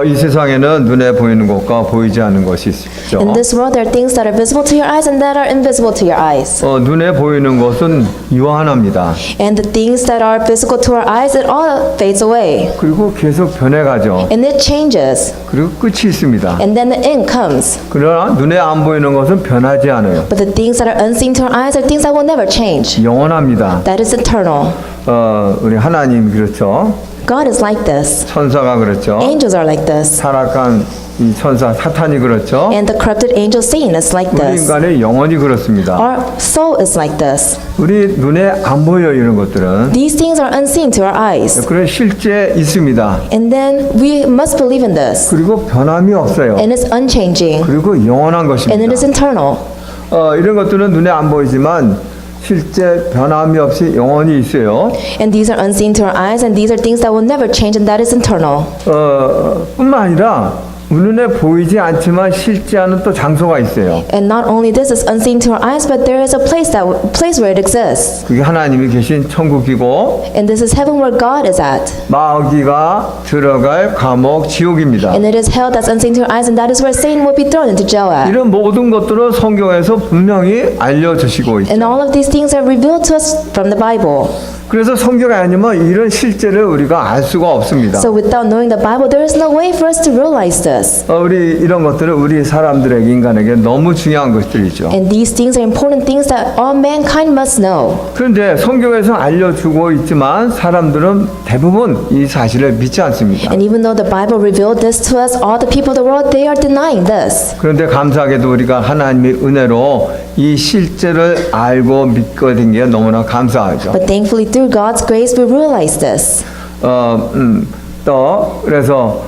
이 세상에는 눈에 보이는 것과 보이지 않는 것이 있죠. In this world, there are things that are visible to your eyes and that are invisible to your eyes. 눈에 보이는 것은 유한합니다. And the things that are physical to our eyes, it all fades away. 그리고 계속 변해가죠. And it changes. 그리고 끝이 있습니다. And then the end comes. 그러나 눈에 안 보이는 것은 변하지 않아요. But the things that are unseen to our eyes are things that will never change. 영원합니다. That is eternal. 우리 하나님 그렇죠. God is like this. 천사가 그렇죠. Angels are like this. 타락한 이 천사 사탄이 그렇죠. And the corrupted angel Satan is like 우리 this. 인간의 영혼이 그렇습니다. Our soul is like this. 우리 눈에 안 보여 이런 것들은 These things are unseen to our eyes. 그래 실제 있습니다. And then we must believe in this. 그리고 변함이 없어요. And it's unchanging. 그리고 영원한 And it is 것입니다. eternal. 이런 것들은 눈에 안 보이지만 실제 변함이 없이 영원히 있어요. And these are unseen to our eyes, and these are things that will never change, and that is eternal. 뿐만 아니라 눈에 보이지 않지만 실제 않은 또 장소가 있어요. And not only this is unseen to our eyes, but there is a place where it exists. 그게 하나님이 계신 천국이고 And this is heaven where God is at. 마귀가 들어갈 감옥 지옥입니다. And it is hell that's unseen to our eyes, and that is where Satan will be thrown into jail at. 이런 모든 것들을 성경에서 분명히 알려주시고 있죠. And all of these things are revealed to us from the Bible. 그래서 성경이 아니면 이런 실제를 우리가 알 수가 없습니다. So without knowing the Bible, there is no way for us to realize this. 우리 이런 것들은 우리 사람들에게 인간에게 너무 중요한 것들이죠. And these things are important things that all mankind must know. 그런데 성경에서 알려주고 있지만 사람들은 대부분 이 사실을 믿지 않습니다. And even though the Bible revealed this to us, all the people of the world, they are denying this. 그런데 감사하게도 우리가 하나님의 은혜로 이 실제를 알고 믿게 된 게 너무나 감사하죠. But thankfully, through God's grace, we realize this. 또 그래서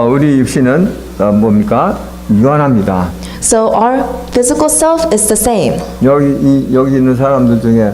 우리 육신은 뭡니까? 유한합니다. So our physical self is the same. 여기 있는 사람들 중에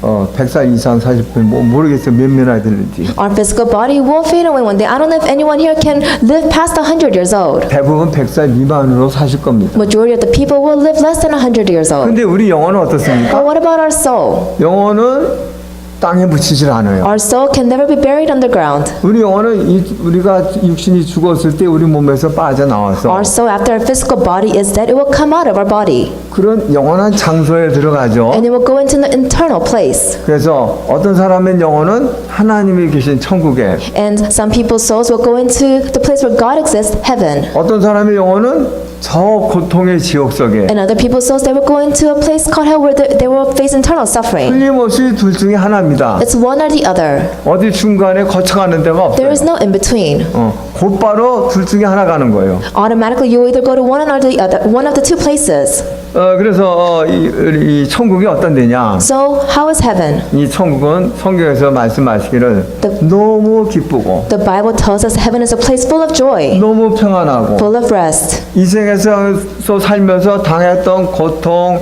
100살 이상 사실 모르겠어요. 몇 명이나 되는지. Our physical body will fade away one day. I don't know if anyone here can live past 100 years old. 대부분 100살 미만으로 사실 겁니다. Majority of the people will live less than 100 years old. 근데 우리 영혼은 어떻습니까? But what about our soul? 영혼은 땅에 묻히질 않아요. Our soul can never be buried underground. 우리 영혼은 우리가 육신이 죽었을 때 우리 몸에서 빠져나와서 Our soul, after our physical body is dead, it will come out of our body. 그런 영원한 장소에 들어가죠. And it will go into the internal place. 그래서 어떤 사람의 영혼은 하나님이 계신 천국에, And some people's souls will go into the place where God exists, heaven. 어떤 사람의 영혼은 저 고통의 지옥 속에, And other people's souls, they will go into a place called hell where they will face internal suffering. 틀림없이 둘 중에 하나입니다. It's one or the other. 어디 중간에 거쳐가는 데가 There is 없어요. no in between. 곧바로 둘 중에 하나 가는 거예요. Automatically, you either go to one or the other, one of the two places. 그래서 이 천국이 어떤 데냐? So, how is heaven? 이 천국은 성경에서 말씀하시기를 너무 기쁘고 The Bible tells us heaven is a place full of joy, 너무 평안하고 full of rest. 이 세상에서 살면서 당했던 고통,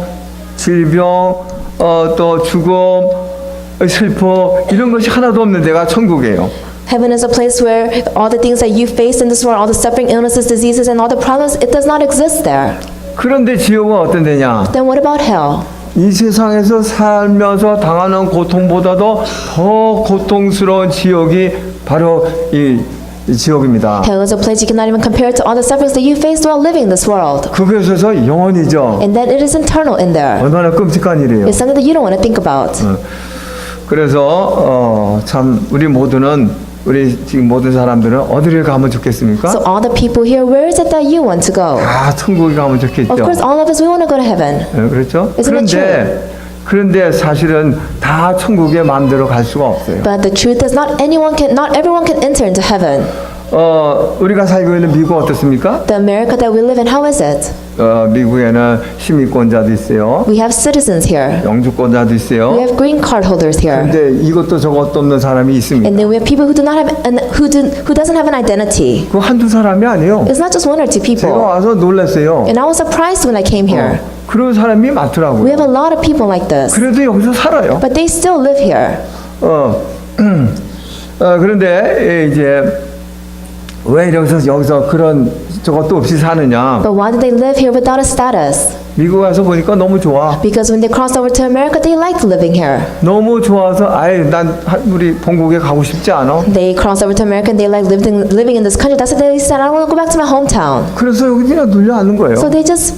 질병, 또 죽음, 슬퍼 이런 것이 하나도 없는 데가 천국이에요. Heaven is a place where all the things that you face in this world, all the suffering, illnesses, diseases, and all the problems, it does not exist there. 그런데 지옥은 어떤 데냐? Then what about hell? 이 세상에서 살면서 당하는 고통보다도 더 고통스러운 지옥이 바로 이 지옥입니다. Hell is a place you cannot even compare to all the sufferings that you face while living this world. 그곳에서 영원이죠. And then it is eternal in there. 얼마나 끔찍한 일이에요. It's something that you don't want to think about. 그래서 참 우리 지금 모든 사람들은 어디를 가면 좋겠습니까? So all the people here, where is it that you want to go? 다 천국에 가면 좋겠죠. Of course, all of us, we want to go to heaven. 그렇죠? Isn't it 그런데 사실은 다 천국에 마음대로 갈 수가 없어요. But the truth is, not everyone can enter into heaven. 우리가 살고 있는 미국 어떻습니까? The America that we live in, how is it? 미국에는 시민권자도 있어요. We have citizens here. 영주권자도 We 있어요. have green card holders here. 근데 이것도 저것도 없는 사람이 있습니다. And then we have people who do not have who doesn't have an identity. 그 한두 사람이 아니에요. It's not just one or two 제가 people. 와서 놀랐어요. And I was surprised when I came here. 그런 사람이 We 많더라고요. have a lot of people like this. 그래도 여기서 살아요. But they still live here. 그런데 이제 왜 여기서 그런 저것도 없이 사느냐? But why do they live here without a status? 미국 와서 보니까 너무 좋아. Because when they crossed over to America, they liked living here. 너무 좋아서 아예 난 우리 본국에 가고 싶지 않아. They crossed over to America and they liked living in this country. That's why they said, I don't want to go back to my hometown. 그래서 여기 그냥 눌려 앉는 거예요. So they just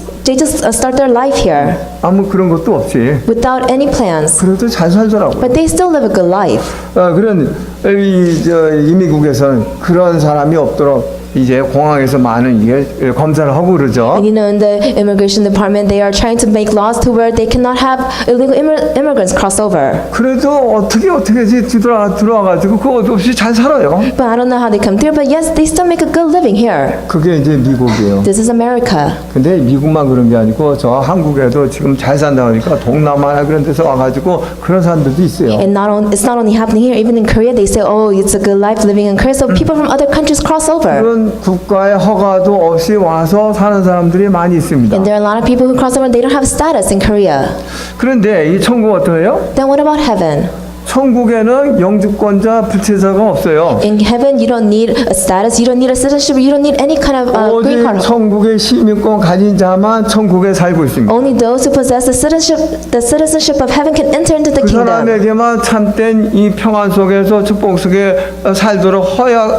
start their life here 아무 그런 것도 없이. without any plans. 그래도 잘 살더라고. But they still live a good life. 그런 이미국에서는 그런 사람이 없도록 이제 공항에서 많은 이게 검사를 하고 그러죠. And you know, in the immigration department, they are trying to make laws to where they cannot have illegal immigrants cross over. 그래도 어떻게지 들어와가지고 그것 없이 잘 살아요. But I don't know how they come through. But yes, they still make a good living here. 그게 이제 미국이에요. This is America. 근데 미국만 그런 게 아니고 저 한국에도 지금 잘 산다 그러니까 동남아나 그런 데서 와가지고 그런 사람들도 있어요. And it's not only happening here. Even in Korea, they say, "Oh, it's a good life living in Korea." So people from other countries cross over. 그런 국가의 허가도 없이 와서 사는 사람들이 많이 있습니다. And there are a lot of people who cross over. They don't have status in Korea. 그런데 이 천국 어떠해요? Then what about heaven? 천국에는 영주권자 불체자가 없어요. In heaven, you don't need a status. You don't need a citizenship. You don't need any kind of green 오직 card. 천국의 시민권 가진 자만 천국에 살고 있습니다. Only those who possess the citizenship of heaven can enter into the 그 kingdom. 사람에게만 참된 이 평안 속에서 축복 속에 살도록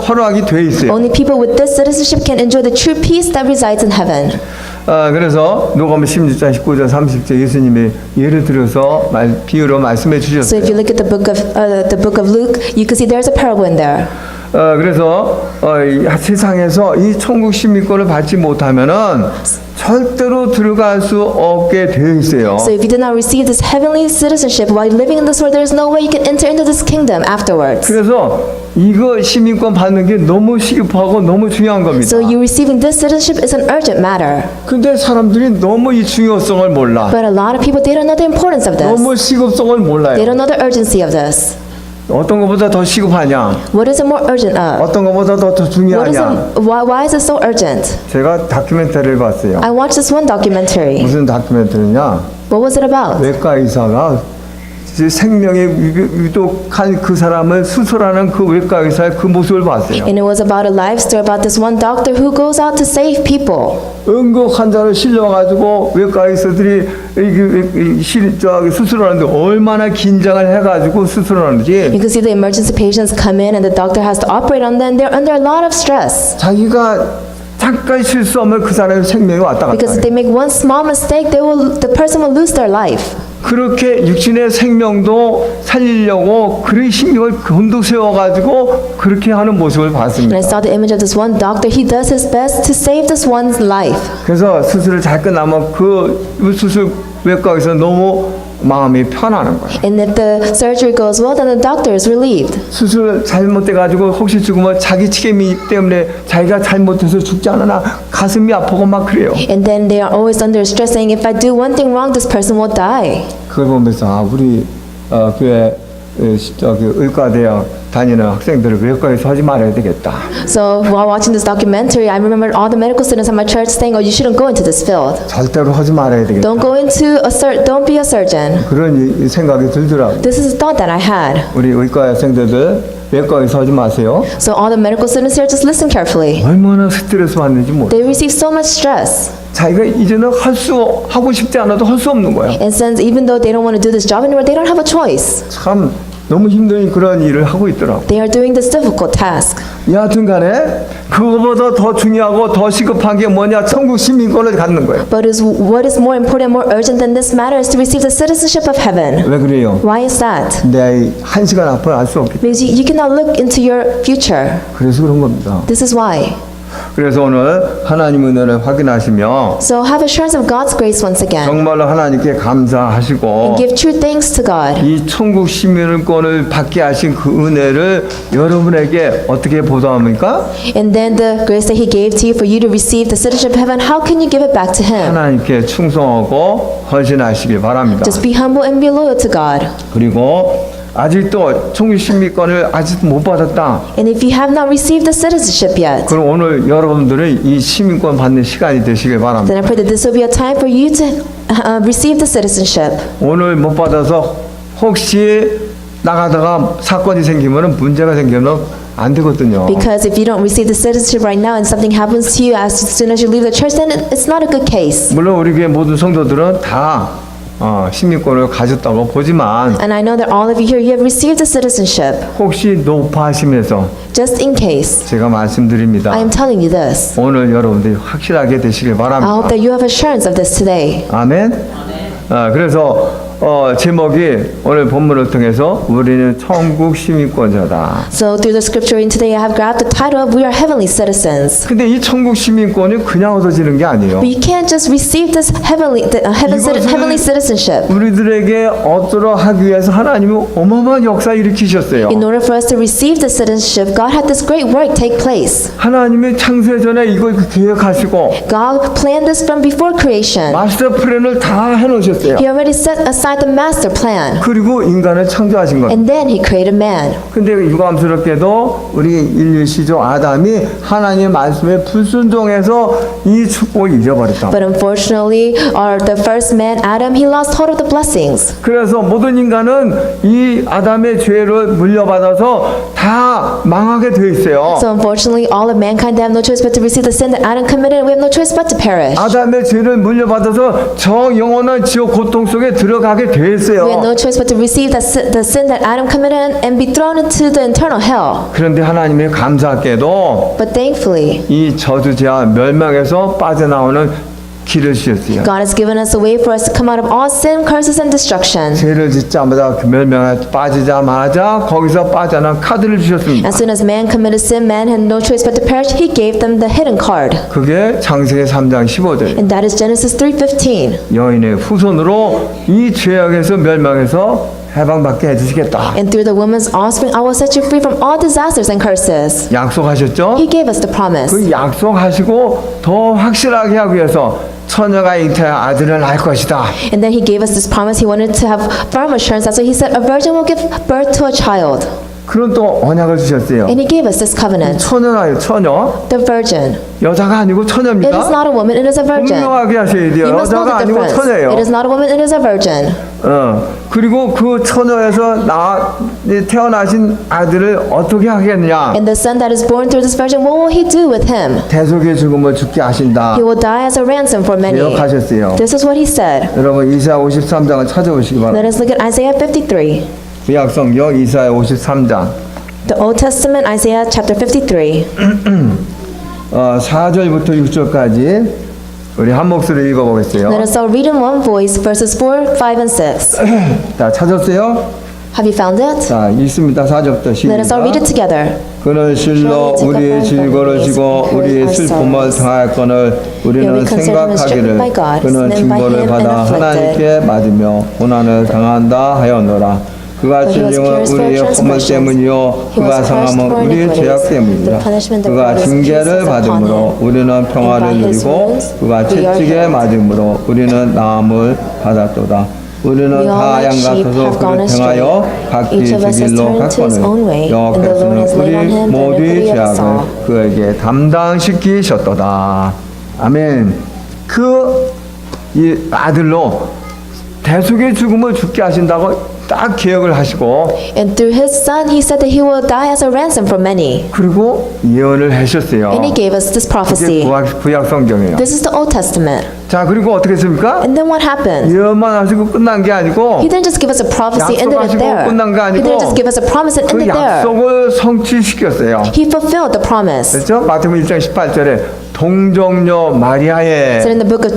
허락이 돼 있어요. Only people with this citizenship can enjoy the true peace that resides in heaven. 그래서 누가복음 16장 19절 30절 예수님이 예를 들어서 비유로 말씀해 So if 주셨어요. you look at the book of Luke, you can see there's a parable in there. 그래서 이 세상에서 이 천국 시민권을 받지 못하면은 절대로 들어갈 수 없게 되어 있어요. So if you did not receive this heavenly citizenship while living in this world, there is no way you can enter into this kingdom afterwards. 그래서 이거 시민권 받는 게 너무 시급하고 너무 중요한 겁니다. So you receiving this citizenship is an urgent matter. 근데 사람들이 너무 이 중요성을 몰라. But a lot of people, they don't know the importance of this. 너무 시급성을 They 몰라요. don't know the urgency of this. 어떤 것보다 더 시급하냐? What is it more urgent of? 어떤 것보다 더 What is 중요하냐? it, why is it so urgent? 제가 다큐멘터리를 봤어요. I watched this one documentary. 무슨 다큐멘터리냐? What was it about? 외과 의사가 생명에 위독한 그 사람을 수술하는 그 외과 의사의 그 모습을 봤어요. And it was about a life story about this one doctor who goes out to save people. 응급 환자를 실려가지고 외과 의사들이 수술하는데 얼마나 긴장을 해가지고 수술하는지 You can see the emergency patients come in and the doctor has to operate on them. They're under a lot of stress. 자기가 잠깐 실수하면 그 사람의 생명이 왔다 갔다 Because if 해요. they make one small mistake, the person will lose their life. 그렇게 육신의 생명도 살리려고 그런 신경을 곤두 세워가지고 그렇게 하는 모습을 And 봤습니다. I saw the image of this one doctor. He does his best to save this one's life. 그래서 수술을 잘 끝나면 그 수술 외과에서 너무 마음이 편하는 거예요. And if the surgery goes well, then the doctor is relieved. 수술 잘못돼가지고 혹시 죽으면 자기 책임이 때문에 자기가 잘못해서 죽지 않으나 가슴이 아프고 막 그래요. And then they are always under stress saying, if I do one thing wrong, this person will die. 그걸 보면서 우리 교회 저기 의과대학 다니는 학생들을 외과에서 하지 말아야 되겠다. So while watching this documentary, I remembered all the medical students at my church saying, "Oh, you shouldn't go into this field. 절대로 하지 말아야 되겠다. Don't go don't be a surgeon." 그런 생각이 들더라고요. This is a thought that I had. 우리 의과 학생들 외과에서 하지 마세요. So all the medical students here, just listen carefully. 얼마나 스트레스 받는지 몰라. They receive so much stress. 자기가 이제는 하고 싶지 않아도 할 수 없는 거야. And since even though they don't want to do this job anymore, they don't have a choice. 참 너무 힘든 그런 일을 하고 있더라고. They are doing this difficult task. 여하튼간에 그거보다 더 중요하고 더 시급한 게 뭐냐? 천국 시민권을 갖는 거예요. But what is more important, more urgent than this matter is to receive the citizenship of heaven. 왜 그래요? Why is that? 내 아이 1시간 앞을 알 수 없기 때문에. Because you cannot look into your future. 그래서 그런 겁니다. This is why. 그래서 오늘 하나님 은혜를 확인하시며 So have assurance of God's grace once again. 정말로 하나님께 감사하시고 And give true thanks to God. 이 천국 시민권을 받게 하신 그 은혜를 여러분에게 어떻게 보답합니까? And then the grace that He gave to you for you to receive the citizenship of heaven, how can you give it back to Him? 하나님께 충성하고 헌신하시길 바랍니다. Just be humble and be loyal to God. 그리고 아직도 천국 시민권을 아직도 못 받았다. And if you have not received the citizenship yet, 그럼 오늘 여러분들은 이 시민권 받는 시간이 되시길 바랍니다. then I pray that this will be a time for you to receive the citizenship. 오늘 못 받아서 혹시 나가다가 사건이 생기면 문제가 생기면 안 되거든요. Because if you don't receive the citizenship right now and something happens to you as soon as you leave the church, then it's not a good case. 물론 우리 교회 모든 성도들은 다 시민권을 가졌다고 보지만 And I know that all of you here, you have received the citizenship. 혹시 높아하심에서 Just in case, 제가 말씀드립니다. I am telling you this. 오늘 여러분들이 확실하게 되시길 I 바랍니다. hope that you have assurance of this today. 아멘. 그래서 제목이 오늘 본문을 통해서 우리는 천국 시민권자다. So through the scripture reading today, I have grabbed the title of We Are Heavenly Citizens. 근데 이 천국 시민권이 그냥 얻어지는 게 아니에요. But you can't just receive this heavenly citizenship. 우리들에게 얻도록 하기 위해서 하나님은 어마어마한 역사 일으키셨어요. In order for us to receive the citizenship, God had this great work take place. 하나님이 창세 전에 이걸 계획하시고 God planned this from before creation. 마스터 플랜을 다 해놓으셨어요. He already set aside the master plan. 그리고 인간을 창조하신 거예요. And then he created man. 근데 유감스럽게도 우리 인류 시조 아담이 하나님의 말씀에 불순종해서 이 축복을 잃어버렸다. But unfortunately, the first man, Adam, he lost hold of the blessings. 그래서 모든 인간은 이 아담의 죄를 물려받아서 다 망하게 돼 있어요. So unfortunately, all of mankind have no choice but to receive the sin that Adam committed. We have no choice but to perish. 아담의 죄를 물려받아서 저 영원한 지옥 고통 속에 들어가게 돼 We had 있어요. no choice but to receive the sin that Adam committed and be thrown into the eternal hell. 그런데 하나님이 감사하게도 But thankfully, 이 저주자 멸망에서 빠져나오는 길을 주셨어요. God has given us a way for us to come out of all sin, curses, and destruction. 죄를 짓자마자 그 멸망에 빠지자마자 거기서 빠져나온 카드를 주셨습니다. As soon as man committed sin, man had no choice but to perish. He gave them the hidden card. 그게 창세기 3장 15절. And that is Genesis 3:15. 여인의 후손으로 이 죄악에서 멸망해서 해방받게 해주시겠다. And through the woman's offspring, I will set you free from all disasters and curses. 약속하셨죠? He gave us the promise. 그 약속하시고 더 확실하게 하기 위해서 처녀가 잉태한 아들을 낳을 것이다. And then he gave us this promise. He wanted to have firm assurance. That's why he said, a virgin will give birth to a child. 그런 또 언약을 주셨어요. And he gave us this covenant. 처녀나요, 처녀. The virgin. 여자가 아니고 It is 처녀입니다. not a woman, it is a virgin. 분명하게 하셔야 돼요. You must know 여자가 the 아니고 difference. 처녀예요. It is not a woman, it is a virgin. 그리고 그 처녀에서 태어나신 아들을 어떻게 하겠느냐? And the son that is born through this virgin, what will he do with him? 대속의 죽음을 죽게 하신다. He will die as a ransom for many. 기억하셨어요. This is what he said. 여러분 이사야 53장을 찾아보시기 바랍니다. Let us look at Isaiah 53. 구약성경 이사야 53장 The Old Testament, Isaiah chapter 53. 4절부터 6절까지 우리 한 목소리 Let 읽어보겠어요. us all read in one voice verses 4, 5, and 6. 자, 찾았어요? Have you found it? 자, 읽습니다. 4절부터 Let us all read it 시작. together. 그는 실로 우리의 질거를 지고 우리의 슬픔을 당할 건을 우리는 생각하기를 그는 징벌을 받아 하나님께 맞으며 고난을 당한다 하였노라. 그가 찔림은 우리의 허물 때문이요 그가 상함은 우리의 죄악 때문이라. 그가 징계를 받음으로 우리는 평화를 누리고 그가 채찍에 맞음으로 우리는 나음을 받았도다. 우리는 다 양 같아서 그를 행하여 각기 제 길로 갔거늘 여호와께서는 우리 모두의 죄악을 그에게 담당시키셨도다. 아멘. 이 아들로 대속의 죽음을 죽게 하신다고 딱 계획을 하시고 And through his son, he said that he will die as a ransom for many. 그리고 예언을 하셨어요. And he gave us this 이게 prophecy. 구약 성경이에요. This is the Old Testament. 자, 그리고 어떻게 했습니까? And then what happened? 예언만 하시고 끝난 게 아니고 He didn't just give us a prophecy and ended it 약속하시고 there. 끝난 거 He 아니고 didn't just give us a promise and 그 ended there. 약속을 성취시켰어요. He fulfilled the promise. 그렇죠? 마태복음 1장 18절에 동정녀 마리아의 Said in the book of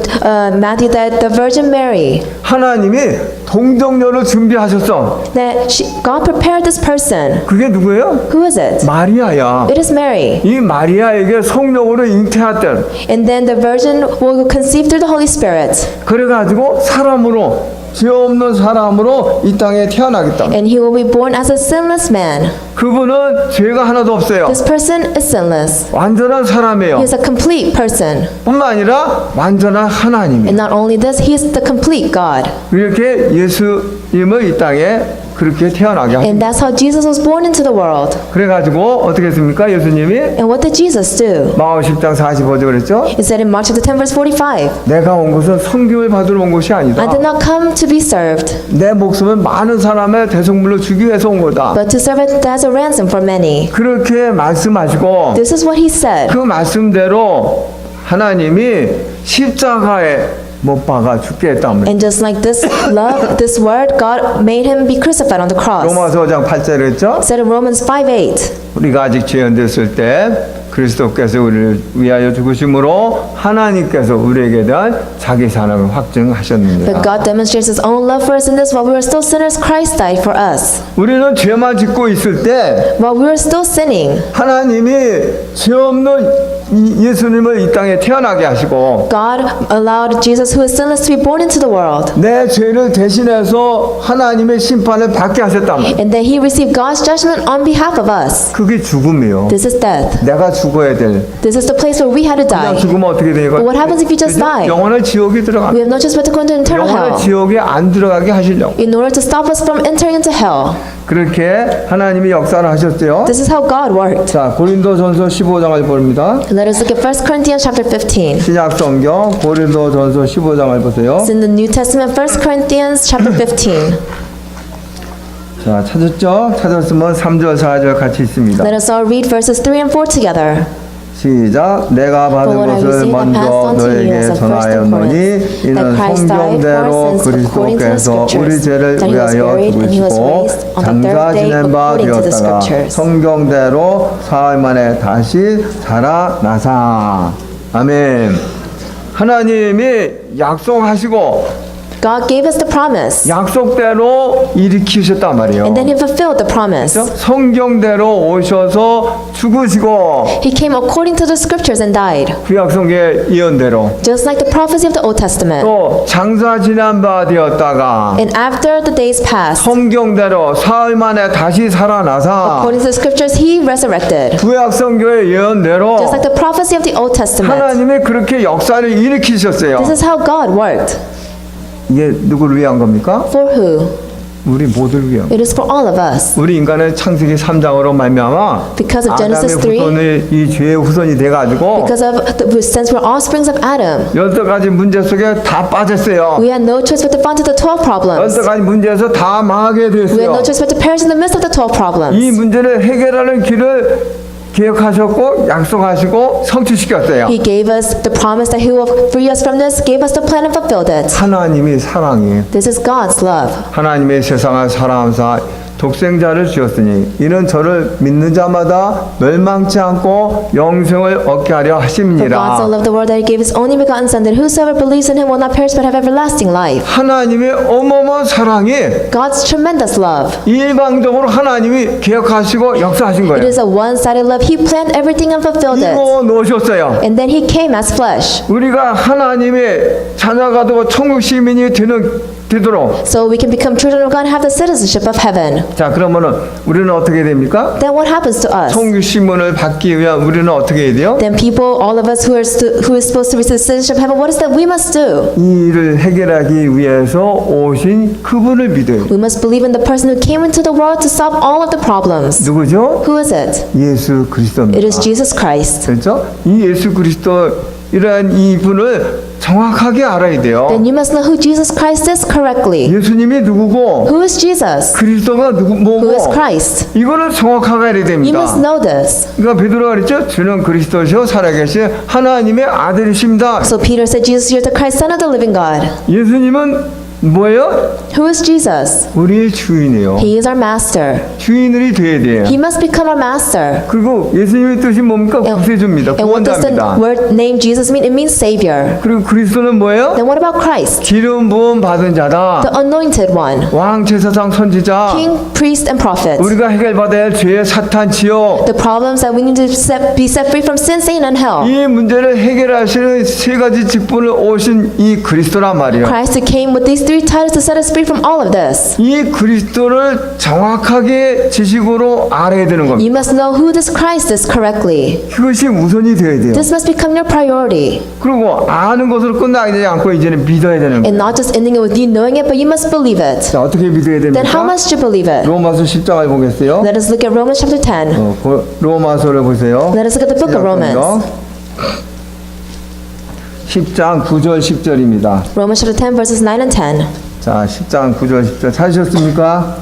Matthew that the Virgin Mary, 하나님이 동정녀를 준비하셨어. that God prepared this person. 그게 누구예요? Who is it? 마리아야. It is Mary. 이 마리아에게 성령으로 잉태했대. And then the virgin will conceive through the Holy Spirit. 그래가지고 사람으로 죄 없는 사람으로 이 땅에 태어나겠다. And he will be born as a sinless man. 그분은 죄가 하나도 없어요. This person is sinless. 완전한 사람이에요. He is a complete person. 뿐만 아니라 완전한 하나님이에요. And not only this, he is the complete God. 이렇게 예수 예수님을 이 땅에 그렇게 태어나게 하십니다. And that's how Jesus was born into the world. 그래가지고 어떻게 했습니까? 예수님이 And what did Jesus do? 마가복음 10장 45절 그랬죠? It said in Mark chapter 10 verse 45, 내가 온 것은 섬김을 받으러 온 것이 아니다. I did not come to be served, 내 목숨을 많은 사람의 대속물로 주기 위해서 온 거다. but to serve as a ransom for many. 그렇게 말씀하시고 This is what he said. 그 말씀대로 하나님이 십자가에 못 박아 죽게 했답니다. And just like this love, this word, God made him be crucified on the cross. 로마서 5장 8절에 했죠? It said in Romans 5:8, 우리가 아직 죄인됐을 때 그리스도께서 우리를 위하여 죽으심으로 하나님께서 우리에게 대한 자기 사랑을 but 확증하셨느니라. God demonstrates his own love for us in this: while we were still sinners, Christ died for us. 우리는 죄만 짓고 있을 때 While we were still sinning, 하나님이 죄 없는 예수님을 이 땅에 태어나게 하시고 God allowed Jesus, who is sinless, to be born into the world. 내 죄를 대신해서 하나님의 심판을 받게 하셨답니다. And that he received God's judgment on behalf of us. 그게 죽음이요. This is death. 내가 죽어야 될. This is the place where we had to 그냥 die. 죽으면 어떻게 되니까? But what happens if you just die? 영원한 지옥에 들어가. We have no choice but to go into eternal 영원한 hell 지옥에 안 들어가게 하시려고. in order to stop us from entering into hell. 그렇게 하나님이 역사를 하셨어요. This is how God worked. 자, 고린도전서 15장을 봅니다. Let us look at 1 Corinthians chapter 15. 신약 성경 고린도전서 15장을 보세요. It's in the New Testament, 1 Corinthians chapter 15. 자, 찾았죠? 찾았으면 3절, 4절 같이 있습니다. Let us all read verses 3 and 4 together. 시작. 내가 받은 For what I 것을 received, I 먼저 passed on to you 너에게 as of first 전하였노니 importance, 이는 that Christ died for 성경대로 our sins according to the 그리스도께서 우리 Scriptures, 죄를 that he was 위하여 buried and he was 죽으시고 raised on the 장사 third day 지낸 바 according to the 되었다가 Scriptures. 성경대로 사흘 만에 다시 살아나사. 아멘. 하나님이 약속하시고 God gave us the promise, 약속대로 일으키셨단 말이에요. and then he fulfilled the promise. 성경대로 오셔서 죽으시고 He came according to the Scriptures and died, 구약성경의 예언대로 just like the prophecy of the Old Testament. 또 장사 지난 바 되었다가 And after the days passed, 성경대로 사흘 만에 다시 살아나사 according to the Scriptures, he resurrected, 구약성경의 예언대로 just like the prophecy of the Old Testament. 하나님이 그렇게 역사를 일으키셨어요. This is how God worked. 이게 누구를 위한 겁니까? For who? 우리 모두를 위한. It is for all of us. 우리 인간은 창세기 3장으로 말미암아 Because of 아담의 Genesis 3, 후손이 이 죄의 후손이 돼가지고 because of since we're offsprings of Adam, 12가지 문제 속에 다 빠졌어요. we had no choice but to fall into the 12 problems. 12가지 문제에서 다 망하게 We had 됐어요. no choice but to perish in the midst of the 12 이 problems. 문제를 해결하는 길을 계획하셨고 약속하시고 성취시켰어요. He gave us the promise that he will free us from this, gave us the plan and fulfilled it. 하나님이 사랑이에요. This is God's love. 하나님의 세상을 사랑하사 독생자를 주었으니 이는 저를 믿는 자마다 멸망치 않고 영생을 얻게 하려 For God so 하심이니라. loved the world that he gave his only begotten Son, that whosoever believes in him will not perish but have everlasting life. 하나님의 어마어마한 사랑이 God's tremendous love. 일방적으로 하나님이 계획하시고 역사하신 It 거예요. is a one-sided love. He planned everything and fulfilled it. 이루어 놓으셨어요. And then he came as flesh, 우리가 하나님의 자녀가 되고 천국 시민이 되도록. so we can become children of God and have the citizenship of heaven. 자, 그러면은 우리는 어떻게 됩니까? Then what happens to us? 천국 시민을 받기 위한 우리는 어떻게 해야 돼요? Then people, all of us who is supposed to receive citizenship of heaven, what is that we must do? 이 일을 해결하기 위해서 오신 그분을 믿어요. We must believe in the person who came into the world to solve all of the problems. 누구죠? Who is it? 예수 그리스도입니다. It is Jesus Christ. 그렇죠? 이 예수 그리스도 이러한 이분을 정확하게 알아야 돼요. Then you must know who Jesus Christ is correctly. 예수님이 누구고 Who is Jesus? 그리스도가 Who is 뭐고 Christ? 이거를 정확하게 알아야 You 됩니다. must know this. 그러니까 베드로가 그랬죠. 주는 그리스도시요 살아계신 하나님의 아들이십니다. So Peter said, Jesus, you're the Christ, Son of the living God. 예수님은 뭐예요? Who is Jesus? 우리의 주인이에요. He is our master. 주인이 돼야 돼요. He must become our master. 그리고 예수님의 뜻이 뭡니까? 구세주입니다. And what does the 구원자입니다. word name Jesus mean? It means Savior. 그리고 그리스도는 뭐예요? Then what about Christ? 기름 부음 받은 자다. The anointed one. 왕 제사장 선지자. King, priest, and prophet. 우리가 해결받아야 할 죄의 사탄 지옥. The problems that we need to be set free from sin, Satan, and hell. 이 문제를 해결하시는 세 가지 직분을 오신 이 그리스도란 말이에요. Christ who came with these three three titles to set us free from all of this. 이 그리스도를 정확하게 지식으로 알아야 되는 겁니다. You must know who this Christ is correctly. 그것이 우선이 되어야 돼요. This must become your priority. 그리고 아는 것으로 끝나지 않고 이제는 믿어야 되는 And 거예요. not just ending it with you knowing it, but you must believe it. 자, 어떻게 믿어야 Then how 됩니까? must you believe it? 로마서 10장을 보겠어요. Let us look at Romans chapter 10. 로마서를 보세요. Let us look at the book of Romans. 10장 9절 10절입니다. Romans chapter 10 verses 9 and 10. 자, 10장 9절 10절 찾으셨습니까?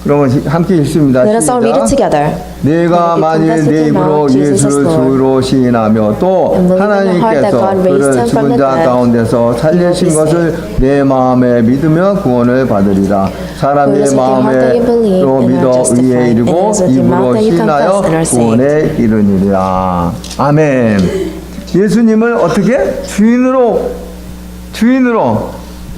그러면 함께 읽습니다. Let us all read it 시작. together. 내가 만일 내 입으로 예수를 주로 시인하며 또 하나님께서 그를 죽은 자 가운데서 살리신 것을 내 마음에 믿으며 구원을 받으리라. 사람의 마음에로 믿어 의에 이르고 입으로 시인하여 구원에 이르니라. 아멘. 예수님을 어떻게? 주인으로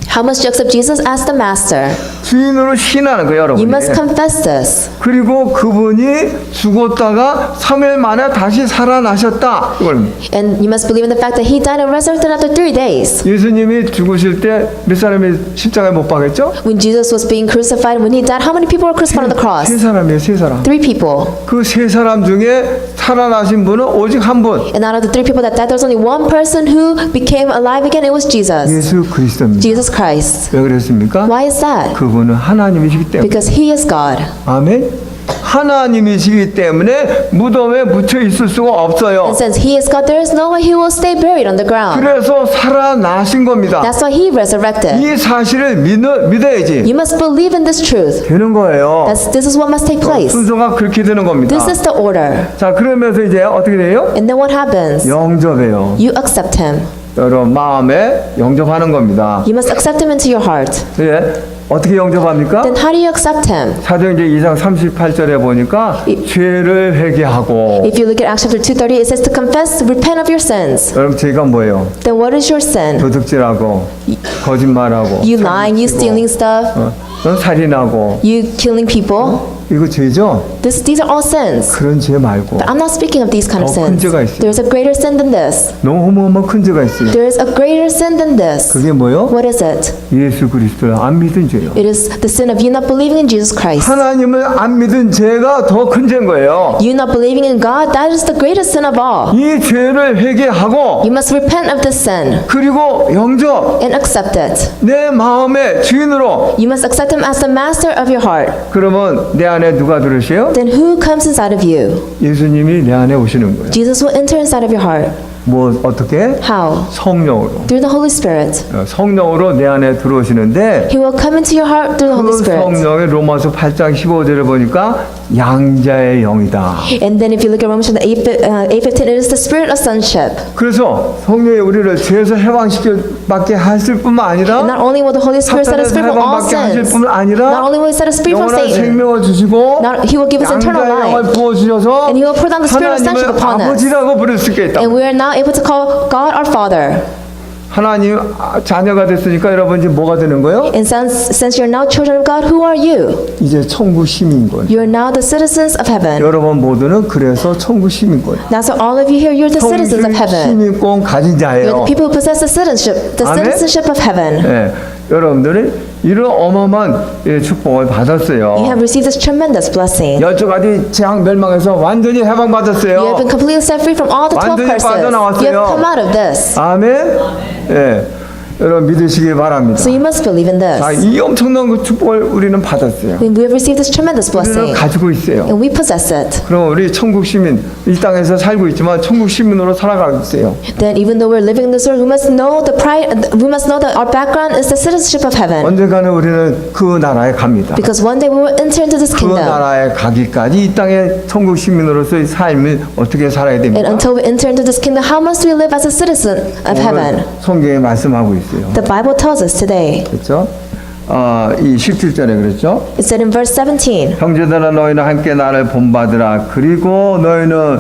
How must you accept Jesus as the master? 주인으로 신하는 거예요, 여러분. You must confess this. 그리고 그분이 죽었다가 3일 만에 다시 살아나셨다. 이걸 And you must believe in the fact that he died and resurrected after 3 days. 예수님이 죽으실 때 몇 사람이 십자가에 못 박았죠? When Jesus was being crucified, when he died, how many people were crucified on the cross? 세 사람이에요, 세 사람. 3 people. 그 세 사람 중에 살아나신 분은 오직 한 분. And out of the 3 people that died, there was only one person who became alive again. It was Jesus. 예수 그리스도입니다. Jesus Christ. 왜 그랬습니까? Why is that? 그분은 하나님이시기 때문에. Because he is God. 아멘. 하나님이시기 때문에 무덤에 묻혀 있을 수가 없어요. And since he is God, there is no way he will stay buried on the ground. 그래서 살아나신 겁니다. That's why he resurrected. 이 사실을 믿어야지 You must believe in this truth. 되는 거예요. This is what must take place. 순서가 그렇게 되는 겁니다. This is the order. 자, 그러면서 이제 어떻게 돼요? And then what happens? 영접해요. You accept him. 여러분 마음에 영접하는 겁니다. You must accept him into your heart. 예. 어떻게 영접합니까? Then how do you accept him? 사도행전 2장 38절에 보니까 죄를 회개하고. If you look at Acts chapter 2:30, it says to confess, repent of your sins. 여러분 죄가 뭐예요? Then what is your sin? 도둑질하고 거짓말하고 You lying, you stealing stuff, 살인하고 you killing people. 이거 죄죠? These are all sins. 그런 죄 말고 But I'm not speaking of these kind of 더 큰 sins. 죄가 있어요. There's a greater sin than this. 너무너무 큰 죄가 있어요. There is a greater sin than this. 그게 뭐요? What is it? 예수 그리스도를 안 믿은 죄요. It is the sin of you not believing in Jesus Christ. 하나님을 안 믿은 죄가 더 큰 죄인 거예요. You not believing in God, that is the greatest sin of all. 이 죄를 회개하고 You must repent of this sin 그리고 영접 and accept it. 내 마음의 주인으로. You must accept him as the master of your heart. 그러면 내 안에 누가 들으세요? Then who comes inside of you? 예수님이 내 안에 오시는 거예요. Jesus will enter inside of your heart. 뭐 어떻게? How? 성령으로. Through the Holy Spirit. 성령으로 내 안에 들어오시는데 He will come into your heart through the Holy 그 Spirit. 성령의 로마서 8장 15절을 보니까 양자의 영이다. And then if you look at Romans chapter 8:15, it is the spirit of sonship. 그래서 성령이 우리를 죄에서 해방시켜밖에 하실 뿐만 아니라 And not only will the Holy Spirit set us 사탄에서 free from all 해방밖에 하실 sins, 뿐만 not 아니라 only will He set us free from 영원한 Satan, 생명을 주시고 He will give us eternal 양자의 영을 life. 부어주셔서 And He will pour down the spirit of sonship 하나님을 upon us. 아버지라고 부를 수 있게 했다. And we are now able to call God our Father. 하나님 자녀가 됐으니까 여러분 이제 뭐가 되는 거예요? And since you're now children of God, who are you? 이제 천국 시민인 거예요. You're now the citizens of heaven. 여러분 모두는 그래서 천국 시민인 거예요. Now, so all of you here, you're the citizens of heaven. 시민권 가진 You're 자예요. the people who possess the 아멘? citizenship of heaven. 예, 여러분들이 이런 어마어마한 축복을 You 받았어요. have received this tremendous blessing. 12가지 재앙 멸망에서 완전히 You have 해방받았어요. been completely set free from all the 12 완전히 curses. 빠져나왔어요. You have come out of this. 아멘. 예, 여러분 믿으시길 바랍니다. So you must believe in 자, this. 이 엄청난 그 축복을 우리는 받았어요. We have received this tremendous 우리는 blessing. 가지고 있어요. And we possess it. 그럼 우리 천국 시민, 이 땅에서 살고 있지만 천국 시민으로 살아가고 있어요. Then even though we're living in this world, we must know that our background is the citizenship of heaven. 언젠가는 우리는 그 나라에 갑니다. Because one day we will enter into this 그 kingdom. 나라에 가기까지 이 땅에 천국 시민으로서의 삶을 어떻게 살아야 And 됩니까? until we enter into this kingdom, how must we live as a citizen of heaven? 성경에 말씀하고 있어요. The Bible tells us today. 그렇죠? 이 17절에 그랬죠? It said in verse 17, 형제들아 너희는 함께 나를 본받으라. 그리고 너희는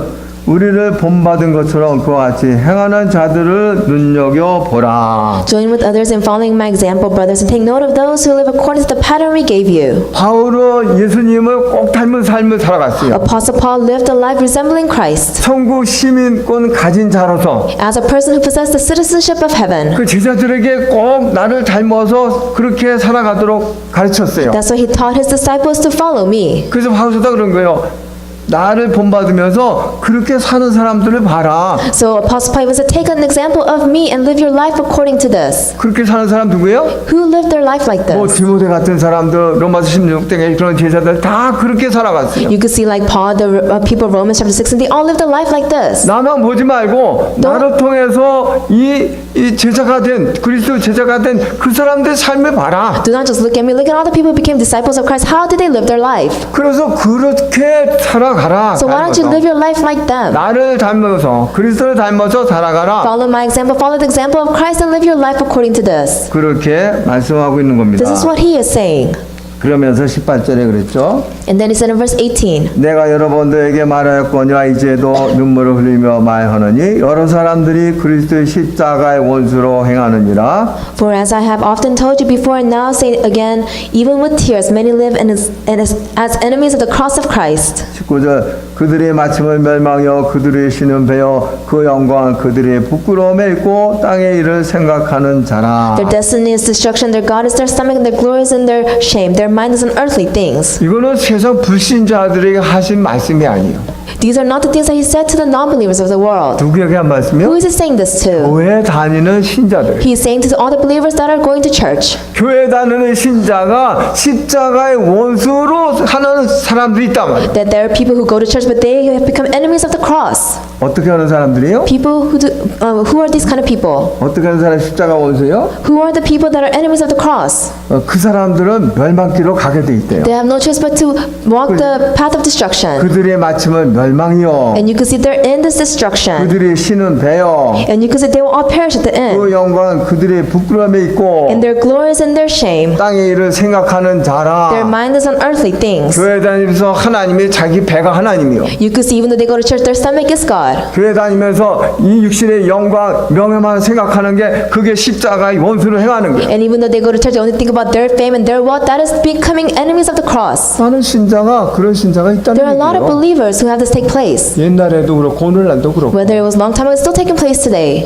우리를 본받은 것처럼 그와 같이 행하는 자들을 눈여겨보라. Join with others in following my example, brothers, and take note of those who live according to the pattern we gave you. 바울은 예수님을 꼭 닮은 삶을 살아갔어요. Apostle Paul lived a life resembling Christ. 천국 시민권 가진 자로서 As a person who possessed the citizenship of heaven. 그 제자들에게 꼭 나를 닮아서 그렇게 살아가도록 가르쳤어요. That's why he taught his disciples to follow me. 그래서 바울서도 그런 거예요. 나를 본받으면서 그렇게 사는 사람들을 봐라. So Apostle Paul was to take an example of me and live your life according to this. 그렇게 사는 사람 누구예요? Who lived their life like 뭐 this? 디모데 같은 사람들, 로마서 16장에 그런 제자들 다 그렇게 살아갔어요. You could see like Paul, the people of Romans chapter 6, and they all lived a life like this. 나만 보지 말고 나를 통해서 이 제자가 된 그리스도 제자가 된 그 사람들 삶을 봐라. Do not just look at me, look at all the people who became disciples of Christ. How did they live their life? 그래서 그렇게 살아가라. So why don't you live your life like them? 나를 닮아서 그리스도를 닮아서 살아가라. Follow my example, follow the example of Christ, and live your life according to this. 그렇게 말씀하고 있는 겁니다. This is what he is saying. 그러면서 18절에 그랬죠. And then he said in verse 18, 내가 여러분들에게 말하였거니와 이제도 눈물을 흘리며 말하느니 여러 사람들이 그리스도의 십자가의 원수로 행하느니라. For as I have often told you before and now say again, even with tears, many live as enemies of the cross of Christ. 19절 그들의 마침을 멸망하여 그들의 신은 베어 그 영광 그들의 부끄러움에 있고 땅의 일을 생각하는 자라. Their destiny is destruction, their God is their stomach, and their glory is in their shame. Their mind is on earthly things. 이거는 세상 불신자들에게 하신 말씀이 아니에요. These are not the things that he said to the non-believers of the world. 누구에게 한 Who 말씀이요? is he saying this to? 교회 다니는 신자들. He is saying to all the believers that are going to church. 교회 다니는 신자가 십자가의 원수로 하는 사람들이 있단 말이에요. That there are people who go to church but they have become enemies of the cross. 어떻게 하는 사람들이에요? People who are these kind of people? 어떻게 하는 사람이 십자가 원수예요? Who are the people that are enemies of the cross? 그 사람들은 멸망길로 가게 돼 있대요. They have no choice but to walk the path of destruction. 그들의 마침은 멸망이요. And you can see they're in this destruction. 그들의 신은 배요. And you can see they will all perish at the end. 그 영광은 그들의 부끄러움에 있고 And their glory is in their shame. 땅의 일을 생각하는 자라. Their mind is on earthly things. 교회 다니면서 하나님이 자기 배가 하나님이요. You can see even though they go to church, their stomach is God. 교회 다니면서 이 육신의 영광, 명예만 생각하는 게 그게 십자가의 원수를 행하는 거예요. And even though they go to church, they only think about their fame and their wealth. That is becoming enemies of the cross. 많은 신자가 그런 신자가 있다는 There are a lot of 얘기예요. believers who have this take place. 옛날에도 그렇고 오늘날도 그렇고. Whether it was a long time ago, it's still taking place today.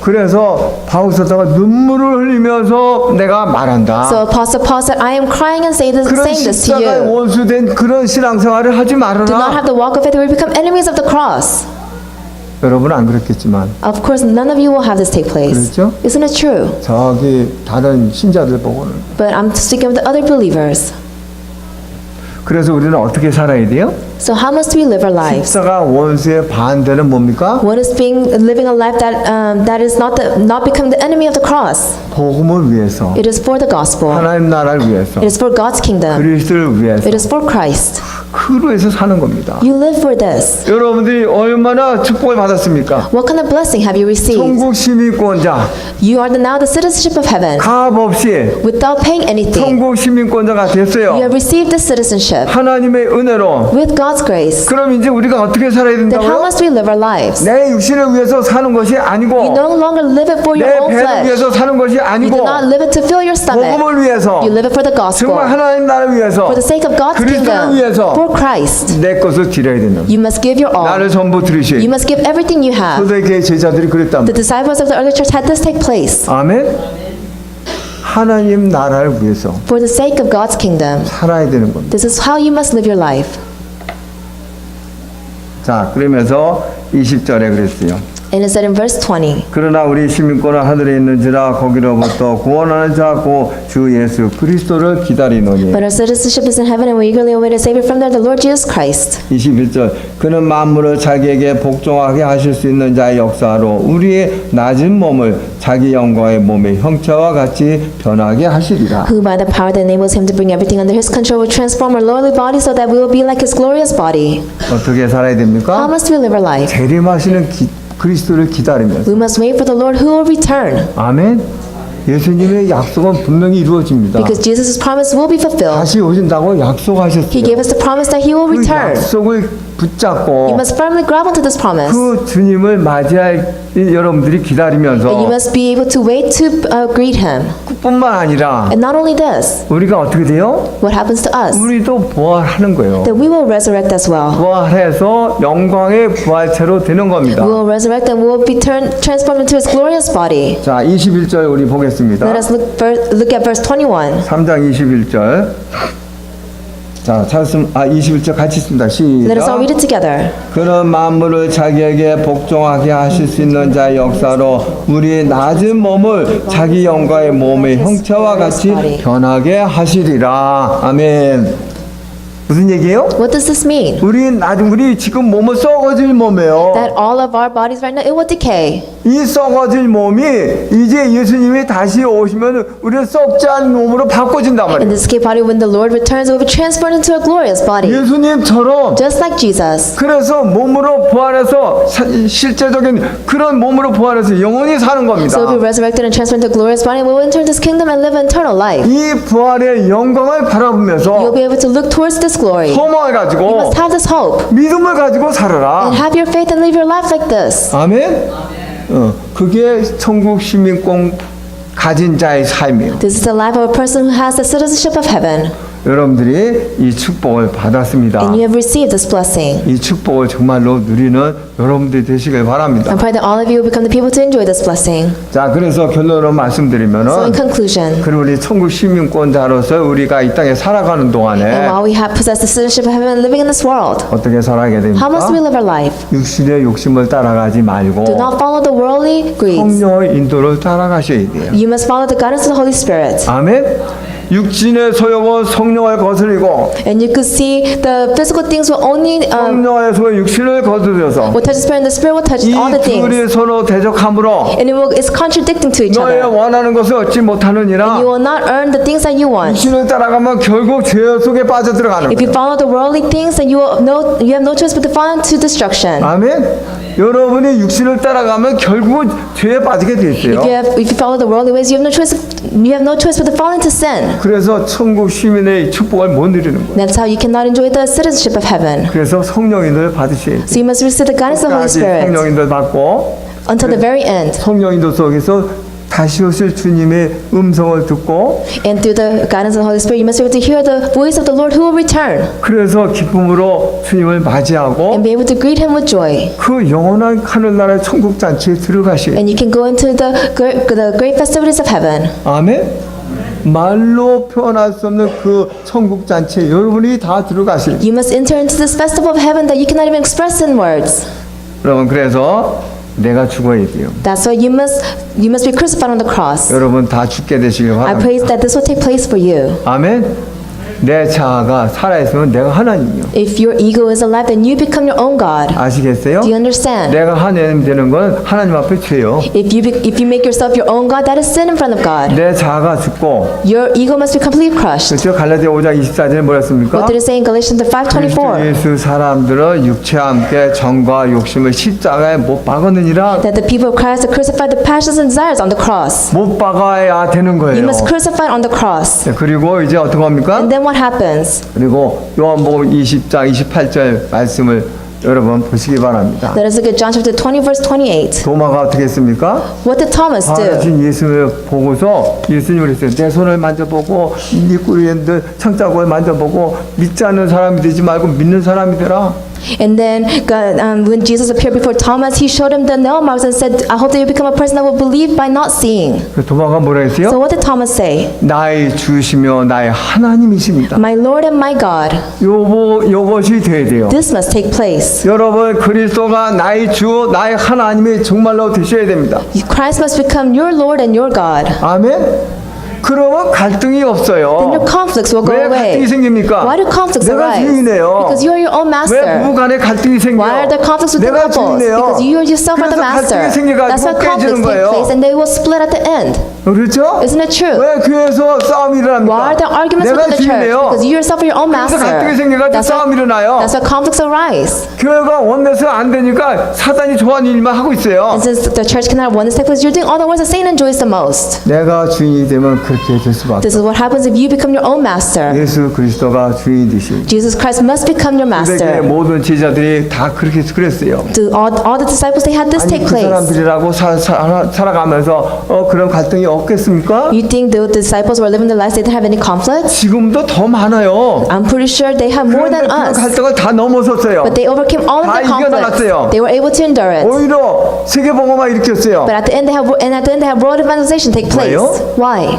그래서 바울서다가 눈물을 흘리면서 내가 말한다. So Apostle Paul said, I am crying and saying 그런 this to 십자가의 you. 원수된 그런 신앙생활을 하지 Do not 말아라. have the walk of faith where we become enemies of the cross. 여러분은 안 그렇겠지만 Of course, none of you will have this take place. 그렇죠? Isn't it true? 저기 다른 신자들 보고는. But I'm speaking with the other believers. 그래서 우리는 어떻게 살아야 돼요? So how must we live our lives? 십자가 원수의 반대는 뭡니까? One is living a life that is not becoming the enemy of the cross. 복음을 위해서, It is for the gospel. 하나님 나라를 위해서, It is for God's kingdom. 그리스도를 위해서 It is for Christ. 그로 해서 사는 겁니다. You live for this. 여러분들이 얼마나 축복을 받았습니까? What kind of blessing have you received? 천국 시민권자, You are now the citizenship of heaven 값 없이 without paying anything. 천국 시민권자가 You 됐어요. have received this citizenship 하나님의 은혜로. with God's grace. 그럼 이제 우리가 어떻게 살아야 Then how 된다고요? must we live our lives? 내 육신을 위해서 사는 것이 You 아니고 no longer live it for your 내 own 배를 flesh. 위해서 사는 것이 You 아니고 do not live it to fill your stomach. 복음을 위해서 You live it for the gospel. 정말 하나님 나라를 위해서 For the sake of God's 그리스도를 kingdom. 위해서 For Christ. 내 것을 드려야 되는 You must give your all. 나를 전부 You 들으시 must give everything you have. 초대교회 제자들이 그랬단 The 말이에요. disciples of the early church had this take place. 아멘. 하나님 나라를 위해서 For the sake of God's kingdom. 살아야 되는 겁니다. This is how you must live your life. 자, 그러면서 20절에 그랬어요. And it said in verse 20, 그러나 우리 시민권은 하늘에 있는지라 거기로부터 구원하는 자 고 주 예수 그리스도를 기다리노니. but our citizenship is in heaven and we eagerly await a Savior from there, the Lord Jesus Christ. 21절 그는 만물을 자기에게 복종하게 하실 수 있는 자의 역사로 우리의 낮은 몸을 자기 영광의 몸의 형체와 같이 변하게 하시리라. Who by the power that enables him to bring everything under his control will transform our lowly body so that we will be like his glorious body. 어떻게 살아야 How 됩니까? must we live our life? 재림하시는 그리스도를 기다리면서. We must wait for the Lord who will return. 아멘. 예수님의 약속은 분명히 이루어집니다. Because Jesus' promise will be fulfilled. 다시 오신다고 He 약속하셨어요. gave us the promise that he will 그 return. 약속을 붙잡고 You must firmly grab onto this promise. 그 주님을 맞이할 여러분들이 And you 기다리면서 must be able to wait to greet him. 뿐만 아니라 And not only this, 우리가 어떻게 돼요? what happens to us? 우리도 부활하는 거예요. That we will resurrect as well. 부활해서 영광의 부활체로 되는 겁니다. We will resurrect and we will be transformed into his glorious body. 자, 21절 우리 보겠습니다. Let us look at verse 21. 3장 21절. 자, 21절 같이 읽습니다. Let us all 시작. read it together. 그런 만물을 자기에게 복종하게 하실 수 있는 자의 역사로 우리 낮은 몸을 자기 영광의 몸의 형체와 같이 변하게 하시리라. 아멘. 무슨 얘기예요? What does this mean? 우리 지금 몸은 썩어질 몸이에요. That all of our bodies right now, it will decay. 이 썩어질 몸이 이제 예수님이 다시 오시면 우리는 썩지 않은 몸으로 바꿔진단 In 말이에요. this decay body, when the Lord returns, it will be transformed into a glorious body. 예수님처럼. Just like Jesus. 그래서 몸으로 부활해서 실제적인 그런 몸으로 부활해서 영원히 사는 겁니다. So we'll be resurrected and transformed into a glorious body. We will enter this kingdom and live eternal life. 이 부활의 영광을 바라보면서 You'll be able to look towards this glory. 소망을 You 가지고 must have this hope 믿음을 가지고 살아라. and have your faith and live your life like this. 아멘. 그게 천국 시민권 가진 자의 삶이에요. This is the life of a person who has the citizenship of heaven. 여러분들이 이 축복을 받았습니다. And you have received this blessing. 이 축복을 정말로 누리는 여러분들이 되시길 바랍니다. I pray that all of you will become the people to enjoy this blessing. 자, 그래서 결론으로 So in 말씀드리면은 conclusion, 그리고 우리 천국 시민권자로서 우리가 이 땅에 살아가는 and 동안에 while we have possessed the citizenship of heaven and living in this world, 어떻게 살아가게 how must we 됩니까? live our life? 육신의 욕심을 따라가지 말고 Do not follow the worldly greeds. 성령의 인도를 따라가셔야 돼요. You must follow the guidance of the Holy Spirit. 아멘. 육신의 소욕은 성령을 거스리고 And you could see the physical things will only 성령의 소욕 육신을 거스려서 will touch the spirit, and the spirit will touch 이 all the things. 둘이 서로 대적함으로 And it's contradicting to each 너의 other. 원하는 것을 얻지 못하느니라. You will not earn the things that you want. 육신을 따라가면 결국 죄 속에 빠져들어가는 If you 거예요. follow the worldly things, then you have no choice but to fall into destruction. 아멘. 여러분이 육신을 따라가면 결국은 죄에 빠지게 돼 있어요. If you follow the worldly ways, you have no choice but to fall into sin. 그래서 천국 시민의 축복을 못 누리는 거예요. That's how you cannot enjoy the citizenship of heaven. 그래서 성령인도를 받으셔야 돼요. So you must receive the guidance of the Holy 끝까지 Spirit 성령인도를 받고 until the very end. 성령인도 속에서 다시 오실 주님의 음성을 듣고 And through the guidance of the Holy Spirit, you must be able to hear the voice of the Lord who will return 그래서 기쁨으로 주님을 맞이하고 and be able to greet him with joy. 그 영원한 하늘나라의 천국 잔치에 들어가셔야 돼요. And you can go into the great festivities of heaven. 아멘. 말로 표현할 수 없는 그 천국 잔치에 여러분이 다 들어가실. You must enter into this festival of heaven that you cannot even express in words. 여러분 그래서 내가 죽어야 돼요. That's why you must be crucified on the cross. 여러분 다 죽게 되시길 I 바랍니다. pray that this will take place for you. 아멘. 내 자아가 살아있으면 내가 하나님이요. If your ego is alive, then you become your own God. 아시겠어요? Do you understand? 내가 하나님 되는 건 하나님 앞에 죄요. If you make yourself your own God, that is sin in front of God. 내 자아가 죽고 Your ego must be completely crushed. 그렇죠? 갈라디아 5장 24절에 뭐라 했습니까? What did it say in Galatians 그리스도 5:24? 예수 사람들은 육체와 함께 정과 욕심을 십자가에 못 박았느니라. That the people of Christ are crucified the passions and desires on the cross. 못 박아야 되는 You 거예요. must crucify on the cross. 네, 그리고 이제 어떻게 합니까? And then what happens? 그리고 요한복음 20장 28절 말씀을 여러분 보시기 바랍니다. Let us look at John chapter 20 verse 28. 도마가 어떻게 했습니까? What did Thomas do? 하신 예수를 보고서 예수님을 했어요. 내 손을 만져보고 네 꿀이들 창자국을 만져보고 믿지 않는 사람이 되지 말고 믿는 사람이 되라. And then when Jesus appeared before Thomas, he showed him the nail marks and said, I hope that you become a person that will believe by not seeing. 그 도마가 뭐라 So 했어요? what did Thomas say? 나의 주시며 나의 하나님이십니다. My Lord and my God. 요것이 돼야 돼요. This must take place. 여러분 그리스도가 나의 주 나의 하나님이 정말로 되셔야 됩니다. Christ must become your Lord and your God. 아멘. 그러면 갈등이 Then 없어요. your conflicts will go 왜 away. 갈등이 생깁니까? Why do conflicts 내가 arise? 주인이에요. Because you are your own 왜 master. 부부 간에 갈등이 생겨? Why are there conflicts within 내가 couples? 주인이에요. Because you yourself are the 그래서 master. 갈등이 생겨가지고 That's why conflicts 깨지는 take 거예요. place and they will split at the end. 그렇죠? Isn't it true? 왜 교회에서 싸움이 일어납니까? Why are there arguments 내가 within the church? 주인이에요. Because you yourself are your own 그래서 갈등이 master. 생겨가지고 싸움이 일어나요. That's why conflicts arise. 교회가 원내서 안 되니까 사단이 좋아하는 일만 하고 있어요. And since the church cannot have oneness take place, you're doing all the works that Satan enjoys the most. 내가 주인이 되면 그렇게 될 수밖에. This is what happens if you become your own master. 예수 그리스도가 주인이시. Jesus Christ must become your 고백의 master. 모든 제자들이 다 그렇게 그랬어요. To all the disciples, they had this 아니 take 그 place. 사람들이라고 살아가면서 그런 갈등이 없겠습니까? You think the disciples were living their lives, they didn't have any conflicts? 지금도 더 많아요. I'm pretty sure they have more 그런데 than 그 us. 갈등을 다 넘어섰어요. But they overcame all of 다 the conflicts. 이겨나갔어요. They were able to endure it. 오히려 세계복음화 일으켰어요. But at the end, they have world evangelization take place. 왜요? Why?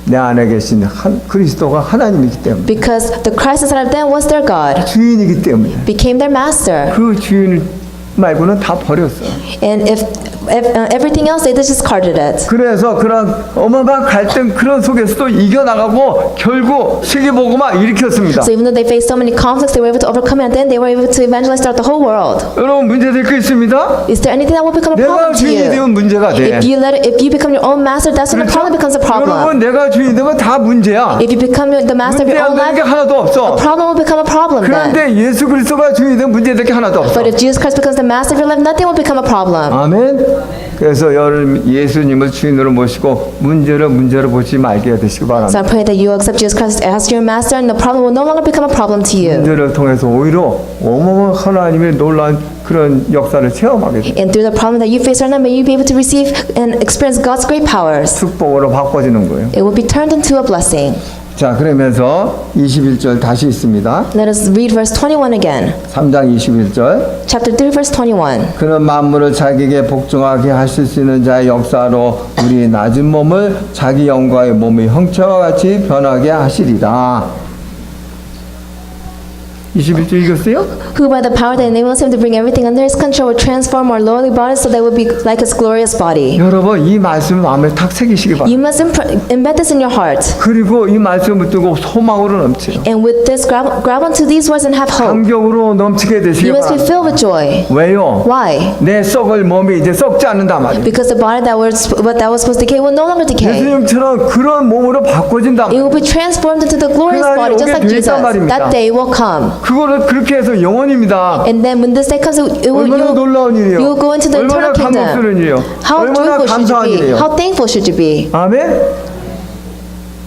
내 안에 계신 그리스도가 하나님이기 때문에, Because the Christ inside of them was their God, 주인이기 때문에 became their master. 그 주인 말고는 다 버렸어요. And if everything else, they discarded it. 그래서 그런 어마어마한 갈등 그런 속에서도 이겨나가고 결국 세계복음화 일으켰습니다. So even though they faced so many conflicts, they were able to overcome it, and then they were able to evangelize throughout the whole world. 여러분 문제될 거 있습니다. Is there anything that will become a 내가 problem to 주인이 you? 되면 문제가 돼. If you become your own master, that's when the problem becomes a 여러분 problem. 내가 주인이 되면 다 문제야. If you become the master of 문제 your 안 own 되는 게 life, 하나도 a 없어. problem will become a problem then. 그런데 예수 그리스도가 주인이 되면 문제될 게 하나도 없어. But if Jesus Christ becomes the master of your life, nothing will become a problem. 아멘. 그래서 여러분 예수님을 주인으로 모시고 문제를 보지 말게 되시기 So 바랍니다. I pray that you accept Jesus Christ as your master, and the problem will no longer become a problem to you. 문제를 통해서 오히려 어마어마한 하나님의 놀라운 그런 역사를 체험하게 돼요. And through the problem that you face right now, may you be able to receive and experience God's great powers. 축복으로 바꿔지는 거예요. It will be turned into a blessing. 자, 그러면서 21절 다시 있습니다. Let us read verse 21 again. 3장 21절. Chapter 3, verse 21. 그는 만물을 자기에게 복종하게 하실 수 있는 자의 역사로 우리 낮은 몸을 자기 영광의 몸의 형체와 같이 변하게 하시리라. 21절 읽었어요? Who by the power that enables him to bring everything under his control will transform our lowly bodies so they will be like his glorious body. 여러분 이 말씀을 마음에 탁 새기시기 바랍니다. You must embed this in your heart. 그리고 이 말씀을 붙들고 소망으로 넘치요. And with this, grab onto these words and have hope. 감격으로 넘치게 되시기 You must be 바랍니다. filled with joy. 왜요? Why? 내 썩을 몸이 이제 썩지 않는단 말이에요. Because the body that was supposed to decay will no longer decay. 예수님처럼 그런 몸으로 바꿔진단 It 말이에요. will be transformed into the glorious 그날이 body, just 오게 like 돼 Jesus. 있단 말입니다. That day will come. 그거를 그렇게 해서 영원입니다. And then when this day comes, 얼마나 놀라운 일이에요. you will go into the 얼마나 eternal kingdom. 감격스러운 일이에요. How 얼마나 joyful should 감사한 you be? 일이에요. How thankful should you be? 아멘.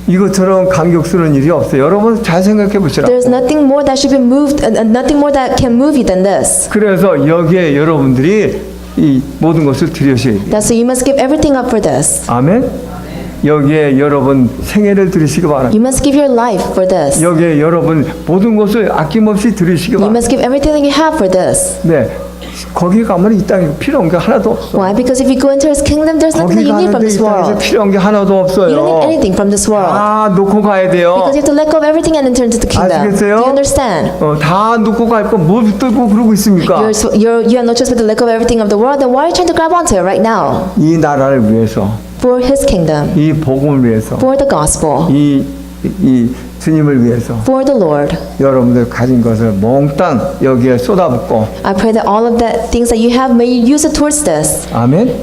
이것처럼 감격스러운 일이 없어요. 여러분 잘 생각해 보시라. There's nothing more that should be moved, nothing more that can move you than this. 그래서 여기에 여러분들이 이 모든 것을 드리셔야 돼요. That's so you must give everything up for this. 아멘. 여기에 여러분 생애를 드리시기 바랍니다. You must give your life for this. 여기에 여러분 모든 것을 아낌없이 드리시기 You 바랍니다. must give everything that you have for this. 네, 거기 가면 이 땅에 필요한 게 하나도 없어. Why? Because if you go into His kingdom, there's nothing 거기 that you need 가는데 from 이 this 땅에서 world. 필요한 게 하나도 You don't 없어요. need anything from this world. 다 놓고 가야 돼요. Because you have to let go of everything and enter into the kingdom. 아시겠어요? Do you understand? 다 놓고 갈 거 뭘 붙들고 그러고 있습니까? You have no choice but to let go of everything of the world. Then why are you trying to grab onto it right now? 이 나라를 위해서, For His kingdom, 이 복음을 위해서, for the gospel, 이 주님을 위해서 for the Lord. 여러분들 가진 것을 몽땅 여기에 쏟아붓고 I pray that all of the things that you have, may you use it towards this. 아멘.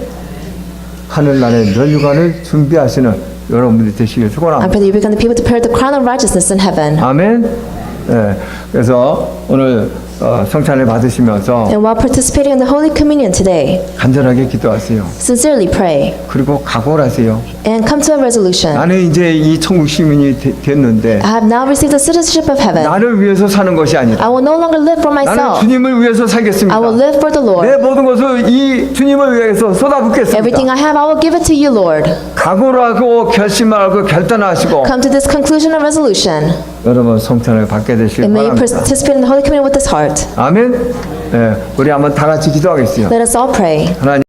하늘나라의 면류관을 준비하시는 여러분들이 되시길 I 축원합니다. pray that you become the people to prepare the crown of righteousness in heaven. 아멘. 네, 그래서 오늘 성찬을 받으시면서 And while participating in the Holy Communion today, 간절하게 기도하세요. sincerely pray 그리고 각오를 하세요. and come to a resolution. 나는 이제 이 천국 시민이 됐는데 I have now received the citizenship of heaven. 나를 위해서 사는 것이 아니다. I will no longer live for 나는 myself. 주님을 위해서 살겠습니다. I will live for the 내 Lord. 모든 것을 이 주님을 위해서 쏟아붓겠습니다. Everything I have, I will give it to you, Lord. 각오를 하고 결심하고 결단하시고 Come to this conclusion and resolution. 여러분 성찬을 받게 되시길 And may you 바랍니다. participate in the Holy Communion with this heart. 아멘. 네, 우리 한번 다 같이 기도하겠어요. Let us all pray. 하나님.